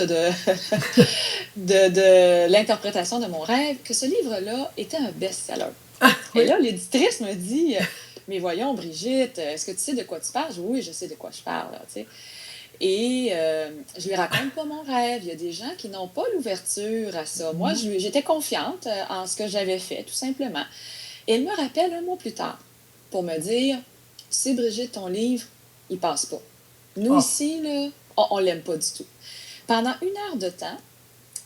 de, de l'interprétation de mon rêve, que ce livre-là était un best-seller. Oui. Et là, l'éditrice me dit, mais voyons, Brigitte, est-ce que tu sais de quoi tu parles? Oui, je sais de quoi je parle, tu sais. Et je lui raconte pas mon rêve. Il y a des gens qui n'ont pas l'ouverture à ça. Moi, j'étais confiante en ce que j'avais fait, tout simplement. Et elle me rappelle un mois plus tard pour me dire, tu sais, Brigitte, ton livre, il passe pas. Nous, Oh, ici, là, on l'aime pas du tout. Pendant 1 heure de temps,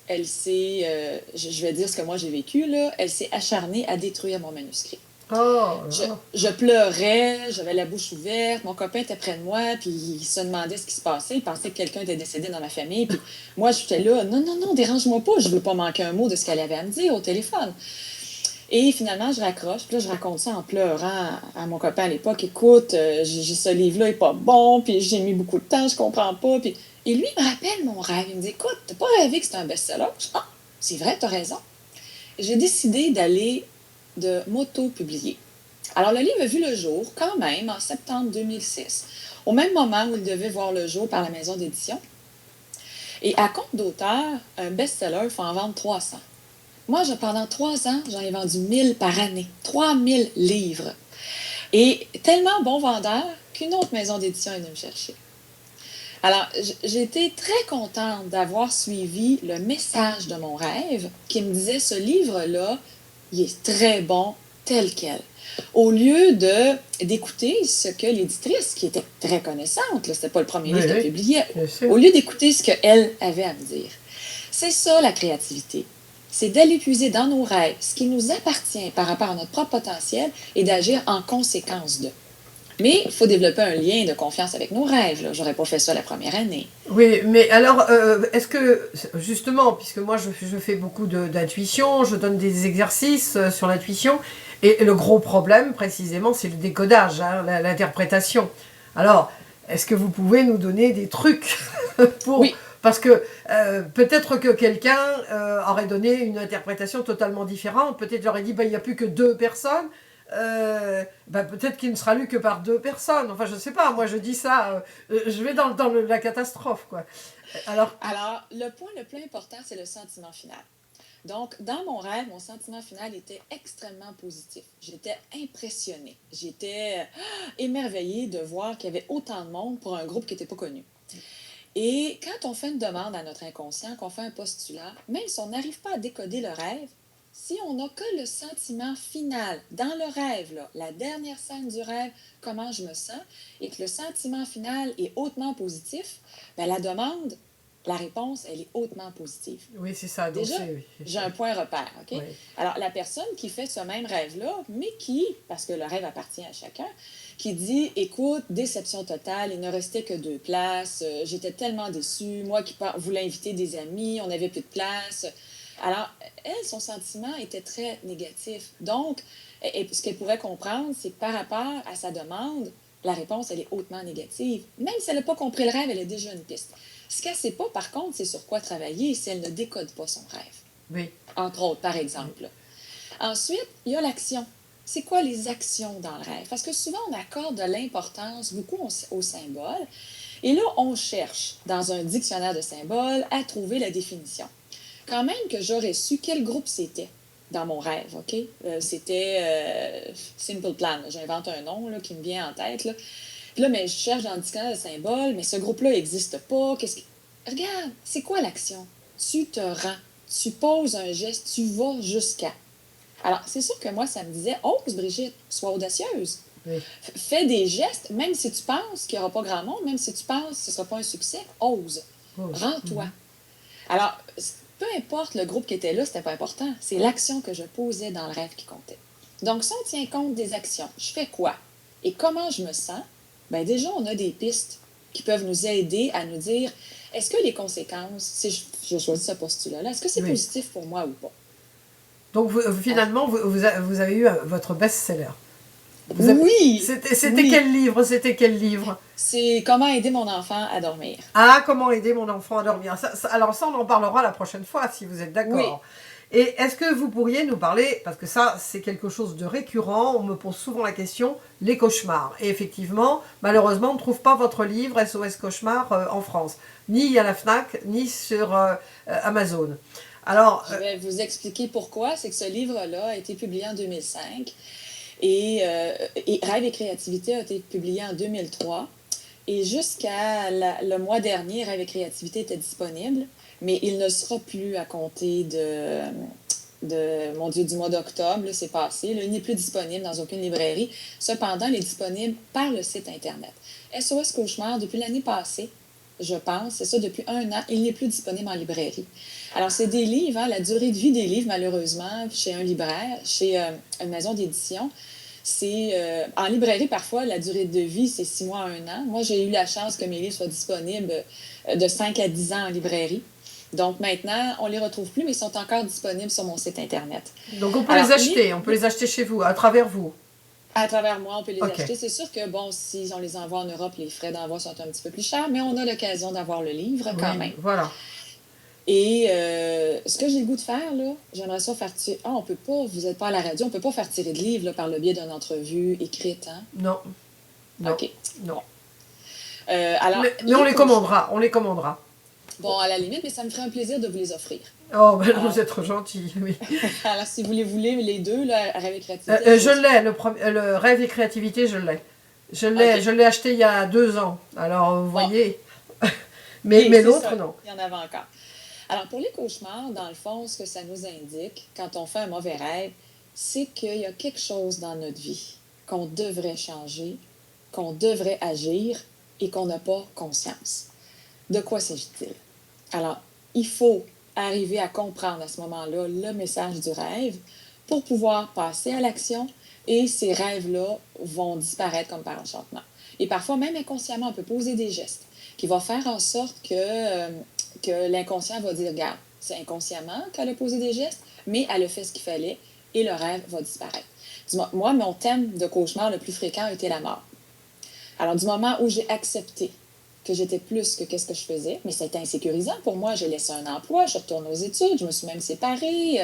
elle s'est, je vais dire ce que moi j'ai vécu, là, elle s'est acharnée à détruire mon manuscrit. oh, Je, là. je pleurais, j'avais la bouche ouverte, mon copain était près de moi, puis il se demandait ce qui se passait, il pensait que quelqu'un était décédé dans ma famille, puis moi j'étais là, non, non, non, dérange-moi pas, je veux pas manquer un mot de ce qu'elle avait à me dire au téléphone. Et finalement, je raccroche, puis là, je raconte ça en pleurant à mon copain à l'époque. Écoute, ce livre-là est pas bon, puis j'ai mis beaucoup de temps, je comprends pas. Puis... Et lui, il me rappelle mon rêve. Il me dit, écoute, t'as pas rêvé que c'était un best-seller? Je dis, ah, c'est vrai, t'as raison. J'ai décidé d'aller de m'auto-publier. Alors, le livre a vu le jour, quand même, en septembre 2006, au même moment où il devait voir le jour par la maison d'édition. Et à compte d'auteur, un best-seller, il faut en vendre 300. Moi, pendant 3 ans, j'en ai vendu 1000 par année. 3000 livres. Et tellement bon vendeur qu'une autre maison d'édition est venue me chercher. Alors, j'ai été très contente d'avoir suivi le message de mon rêve qui me disait, ce livre-là, il est très bon tel quel. Au lieu d'écouter ce que l'éditrice, qui était très connaissante, c'était pas le premier Oui, livre qu'elle oui, publiait, bien sûr. au lieu d'écouter ce qu'elle avait à me dire. C'est ça la créativité. C'est d'aller puiser dans nos rêves ce qui nous appartient par rapport à notre propre potentiel et d'agir en conséquence d'eux. Mais il faut développer un lien de confiance avec nos rêves. J'aurais pas fait ça la première année. Oui, mais alors, est-ce que, justement, puisque moi je fais beaucoup d'intuition, je donne des exercices sur l'intuition, et le gros problème, précisément, c'est le décodage, hein, l'interprétation. Alors, est-ce que vous pouvez nous donner des trucs pour... Oui, Parce que peut-être que quelqu'un aurait donné une interprétation totalement différente, peut-être il aurait dit, bah, il n'y a plus que 2 personnes, bah, peut-être qu'il ne sera lu que par 2 personnes. Enfin, je sais pas, moi je dis ça, je vais dans la catastrophe, quoi. Alors, alors le point le plus important, c'est le sentiment final. Donc, dans mon rêve, mon sentiment final était extrêmement positif. J'étais impressionnée. J'étais émerveillée de voir qu'il y avait autant de monde pour un groupe qui n'était pas connu. Et quand on fait une demande à notre inconscient, qu'on fait un postulat, même si on n'arrive pas à décoder le rêve, si on n'a que le sentiment final dans le rêve, là, la dernière scène du rêve, comment je me sens, et que le sentiment final est hautement positif, ben la demande, la réponse, elle est hautement positive. oui, c'est ça, donc Déjà, c'est... j'ai un point repère, OK? Oui. Alors, la personne qui fait ce même rêve-là, mais qui, parce que le rêve appartient à chacun, qui dit, écoute, déception totale, il ne restait que 2 places, j'étais tellement déçue, moi qui voulais inviter des amis, on n'avait plus de place. Alors, elle, son sentiment était très négatif. Donc, ce qu'elle pourrait comprendre, c'est que par rapport à sa demande, la réponse, elle est hautement négative. Même si elle n'a pas compris le rêve, elle a déjà une piste. Ce qu'elle ne sait pas, par contre, c'est sur quoi travailler si elle ne décode pas son rêve. Oui. Entre autres, par exemple. Ensuite, il y a l'action. C'est quoi les actions dans le rêve? Parce que souvent, on accorde de l'importance beaucoup aux symboles. Et là, on cherche dans un dictionnaire de symboles à trouver la définition. Quand même que j'aurais su quel groupe c'était dans mon rêve, OK? C'était Simple Plan. J'invente un nom là, qui me vient en tête. Là. Puis là, mais je cherche dans le dictionnaire de symboles, mais ce groupe-là n'existe pas. Regarde, c'est quoi l'action? Tu te rends, tu poses un geste, tu vas jusqu'à. Alors, c'est sûr que moi, ça me disait, ose, Brigitte, sois audacieuse. Oui. Fais des gestes, même si tu penses qu'il n'y aura pas grand monde, même si tu penses que ce ne sera pas un succès, ose. Oh. Rends-toi. Alors, peu importe le groupe qui était là, c'était pas important. C'est l'action que je posais dans le rêve qui comptait. Donc, si on tient compte des actions, je fais quoi? Et comment je me sens? Bien, déjà, on a des pistes qui peuvent nous aider à nous dire, est-ce que les conséquences, si je choisis ce postulat-là, est-ce que c'est Oui. positif pour moi ou pas? Donc, finalement, vous avez eu votre best-seller. Oui! C'était Oui! quel livre? C'était quel livre? C'est Comment aider mon enfant à dormir. Ah, comment aider mon enfant à dormir. Alors ça, on en parlera la prochaine fois, si vous êtes Oui, d'accord. Et est-ce que vous pourriez nous parler, parce que ça c'est quelque chose de récurrent, on me pose souvent la question, les cauchemars. Et effectivement, malheureusement, on ne trouve pas votre livre SOS Cauchemar en France, ni à la FNAC, ni sur Amazon. Alors, Je vais vous expliquer pourquoi. C'est que ce livre-là a été publié en 2005 et Rêve et créativité a été publié en 2003. Et jusqu'à le mois dernier, Rêve et créativité était disponible, mais il ne sera plus à compter mon Dieu, du mois d'octobre. Là, c'est passé. Là, il n'est plus disponible dans aucune librairie. Cependant, il est disponible par le site Internet. SOS Cauchemar, depuis l'année passée, je pense, c'est ça, depuis 1 an, il n'est plus disponible en librairie. Alors, c'est des livres, hein, la durée de vie des livres, malheureusement, chez un libraire, chez une maison d'édition. En librairie, parfois, la durée de vie, c'est 6 mois à 1 an. Moi, j'ai eu la chance que mes livres soient disponibles de 5 à 10 ans en librairie. Donc maintenant, on ne les retrouve plus, mais ils sont encore disponibles sur mon site Internet. donc on peut les acheter, on peut les acheter chez vous, à travers vous. À travers moi, on peut les Ok. acheter. C'est sûr que, bon, si on les envoie en Europe, les frais d'envoi sont un petit peu plus chers, mais on a l'occasion d'avoir le livre quand Oui, même. voilà. Et ce que j'ai le goût de faire, là, j'aimerais ça faire tirer... Ah, on peut pas, vous n'êtes pas à la radio, on peut pas faire tirer de livre là, par le biais d'une entrevue écrite, hein? Non, non, OK. non. Alors, Mais on les commandera, on les commandera. Bon, à la limite, mais ça me ferait un plaisir de vous les offrir. Oh, ben, Alors, vous êtes trop gentil, oui. alors si vous les voulez, les deux, là, Rêve et créativité. Je l'ai, le rêve et créativité, je l'ai. OK. Je l'ai acheté il y a 2 ans. Alors, vous Bon, voyez. OK, Mais c'est l'autre, ça. non. Il y en avait encore. Alors, pour les cauchemars, dans le fond, ce que ça nous indique, quand on fait un mauvais rêve, c'est qu'il y a quelque chose dans notre vie qu'on devrait changer, qu'on devrait agir et qu'on n'a pas conscience. De quoi s'agit-il? Alors, il faut arriver à comprendre à ce moment-là le message du rêve pour pouvoir passer à l'action et ces rêves-là vont disparaître comme par enchantement. Et parfois, même inconsciemment, on peut poser des gestes qui vont faire en sorte que l'inconscient va dire, regarde, c'est inconsciemment qu'elle a posé des gestes, mais elle a fait ce qu'il fallait et le rêve va disparaître. Moi, mon thème de cauchemar le plus fréquent a été la mort. Alors, du moment où j'ai accepté que j'étais plus que qu'est-ce que je faisais, mais c'était insécurisant pour moi. J'ai laissé un emploi, je retourne aux études, je me suis même séparée.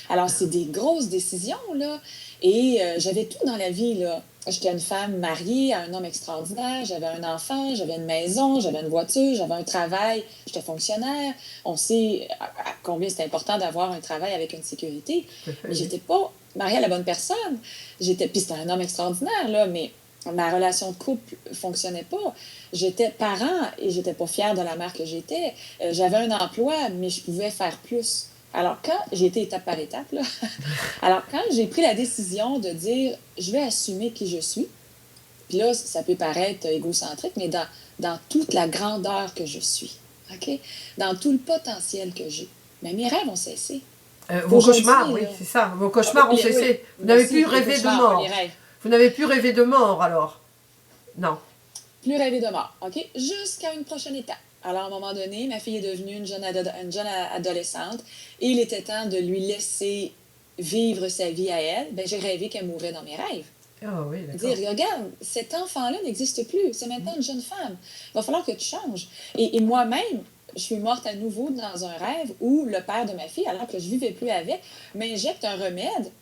Alors, c'est des grosses décisions, là. Et j'avais tout dans la vie, là. J'étais une femme mariée à un homme extraordinaire, j'avais un enfant, j'avais une maison, j'avais une voiture, j'avais un travail, j'étais fonctionnaire. On sait à combien c'est important d'avoir un travail avec une sécurité, Tout à fait, mais oui. j'étais pas mariée à la bonne personne. Puis c'était un homme extraordinaire, là, mais ma relation de couple fonctionnait pas. J'étais parent et j'étais pas fière de la mère que j'étais. J'avais un emploi, mais je pouvais faire plus. Alors, quand j'ai été étape par étape, là, alors quand j'ai pris la décision de dire je vais assumer qui je suis, puis là, ça peut paraître égocentrique, mais dans toute la grandeur que je suis, OK? Dans tout le potentiel que j'ai, mais mes rêves ont cessé. Vos cauchemars, Aujourd'hui, oui, là, c'est ça. Vos cauchemars ont oui, cessé. Vous n'avez merci, plus les rêvé de cauchemars, pas les mort. rêves. Vous n'avez plus rêvé de mort, alors. Non. Plus rêver de mort, OK? Jusqu'à une prochaine étape. Alors, à un moment donné, ma fille est devenue une jeune adolescente et il était temps de lui laisser vivre sa vie à elle. Ben, j'ai rêvé qu'elle mourrait dans mes rêves. Ah oui, Dire, d'accord. regarde, cet enfant-là n'existe plus. C'est maintenant une jeune femme. Il va falloir que tu changes. Et moi-même, je suis morte à nouveau dans un rêve où le père de ma fille, alors que je vivais plus avec, m'injecte un remède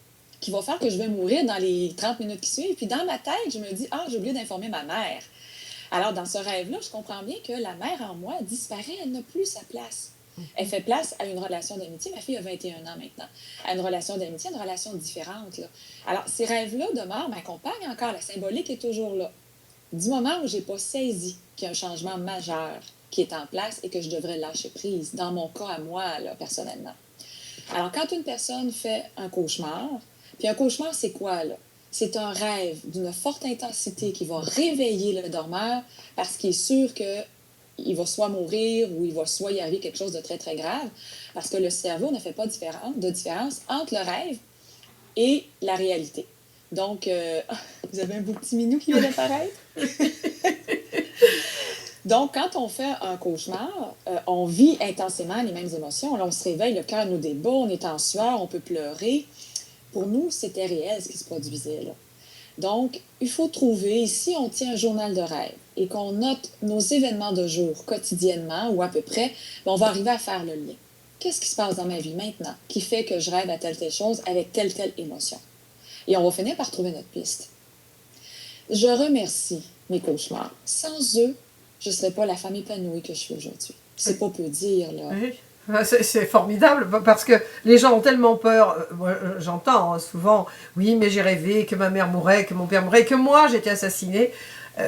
qui va faire que je vais mourir dans les 30 minutes qui suivent. Puis dans ma tête, je me dis, ah, j'ai oublié d'informer ma mère. Alors, dans ce rêve-là, je comprends bien que la mère en moi disparaît, elle n'a plus sa place. Elle fait place à une relation d'amitié. Ma fille a 21 ans maintenant. À une relation d'amitié, une relation différente, là. Alors, ces rêves-là de mort m'accompagnent encore. La symbolique est toujours là. Du moment où je n'ai pas saisi qu'il y a un changement majeur qui est en place et que je devrais lâcher prise, dans mon cas à moi, là, personnellement. Alors, quand une personne fait un cauchemar, puis un cauchemar, c'est quoi, là? C'est un rêve d'une forte intensité qui va réveiller le dormeur parce qu'il est sûr qu'il va soit mourir ou il va soit y arriver quelque chose de très, très grave parce que le cerveau ne fait pas de différence entre le rêve et la réalité. Donc, vous avez un beau petit minou qui vient d'apparaître? Donc, quand on fait un cauchemar, on vit intensément les mêmes émotions. Là, on se réveille, le cœur nous débat, on est en sueur, on peut pleurer. Pour nous, c'était réel ce qui se produisait là. Donc, il faut trouver, si on tient un journal de rêve et qu'on note nos événements de jour quotidiennement ou à peu près, on va arriver à faire le lien. qu'est-ce qui se passe dans ma vie maintenant qui fait que je rêve à telle chose avec telle émotion? Et on va finir par trouver notre piste. Je remercie mes cauchemars. Sans eux, je ne serais pas la femme épanouie que je suis aujourd'hui. C'est pas peu dire, là. Oui. C'est formidable parce que les gens ont tellement peur. Moi, j'entends souvent, oui, mais j'ai rêvé que ma mère mourrait, que mon père mourrait, que moi j'étais assassinée.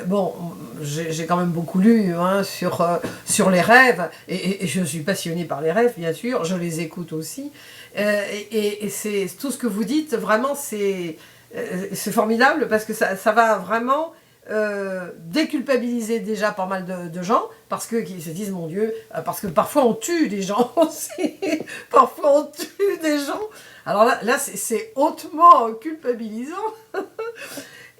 Bon, j'ai quand même beaucoup lu sur les rêves et je suis passionnée par les rêves, bien sûr. Je les écoute aussi. Et c'est tout ce que vous dites, vraiment, c'est formidable parce que ça va vraiment déculpabiliser déjà pas mal de gens parce qu'ils se disent mon Dieu, parce que parfois on tue des gens aussi, parfois on tue des gens, alors là c'est hautement culpabilisant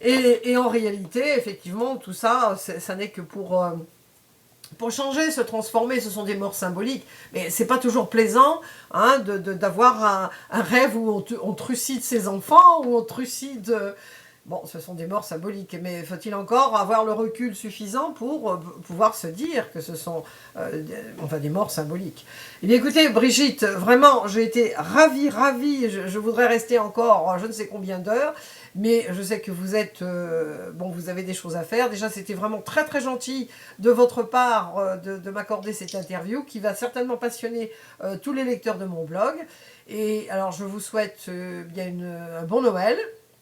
et en réalité effectivement tout ça ça n'est que pour changer, se transformer. Ce sont des morts symboliques, mais c'est pas toujours plaisant hein, d'avoir un rêve où on trucide ses enfants, où on trucide. Bon, ce sont des morts symboliques, mais faut-il encore avoir le recul suffisant pour pouvoir se dire que ce sont des morts symboliques. Eh bien, écoutez, Brigitte, vraiment, j'ai été ravie. Je voudrais rester encore je ne sais combien d'heures, mais je sais que vous êtes... vous avez des choses à faire. Déjà, c'était vraiment très très gentil de votre part de m'accorder cette interview qui va certainement passionner tous les lecteurs de mon blog. Et alors, je vous souhaite un bon Noël.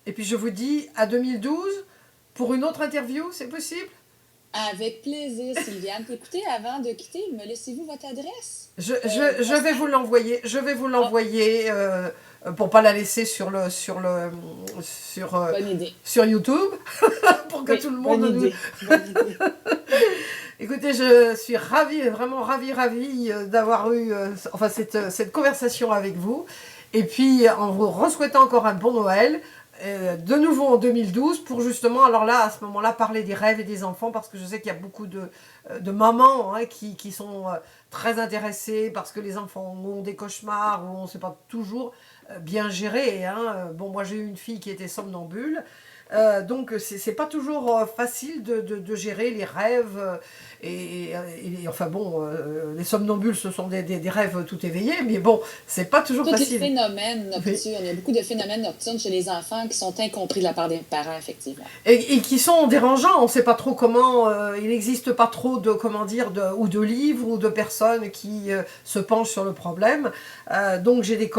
Et puis je vous dis à 2012 pour une autre interview, c'est possible? Avec plaisir, Sylviane. Écoutez, avant de quitter, me laissez-vous votre adresse? Je vais vous l'envoyer. Je vais vous l'envoyer pour pas la laisser sur YouTube pour que tout le monde bonne idée. Écoutez, je suis ravie, vraiment ravie d'avoir eu cette conversation avec vous. Et puis en vous souhaitant encore un bon Noël. De nouveau en 2012 pour justement, alors là, à ce moment-là, parler des rêves et des enfants parce que je sais qu'il y a beaucoup de mamans hein, qui sont très intéressées parce que les enfants ont des cauchemars ou on ne sait pas toujours bien gérer. Hein. Bon, moi j'ai eu une fille qui était somnambule. Donc c'est pas toujours facile de gérer les rêves les somnambules ce sont des rêves tout éveillés mais bon c'est pas toujours facile. Tous les phénomènes nocturnes, il y a beaucoup de phénomènes nocturnes chez les enfants qui sont incompris de la part des parents effectivement et qui sont dérangeants, on sait pas trop comment il n'existe pas trop de livres ou de personnes qui se penchent sur le problème donc j'ai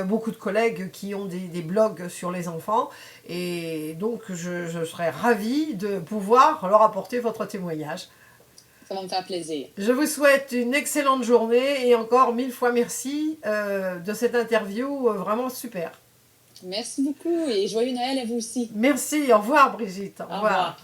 beaucoup de collègues qui ont des blogs sur les enfants. Et donc, je serais ravie de pouvoir leur apporter votre témoignage. Ça va me faire plaisir. Je vous souhaite une excellente journée et encore 1000 fois merci de cette interview vraiment super. Merci beaucoup et joyeux Noël à vous aussi. Merci, au revoir Brigitte. Au revoir.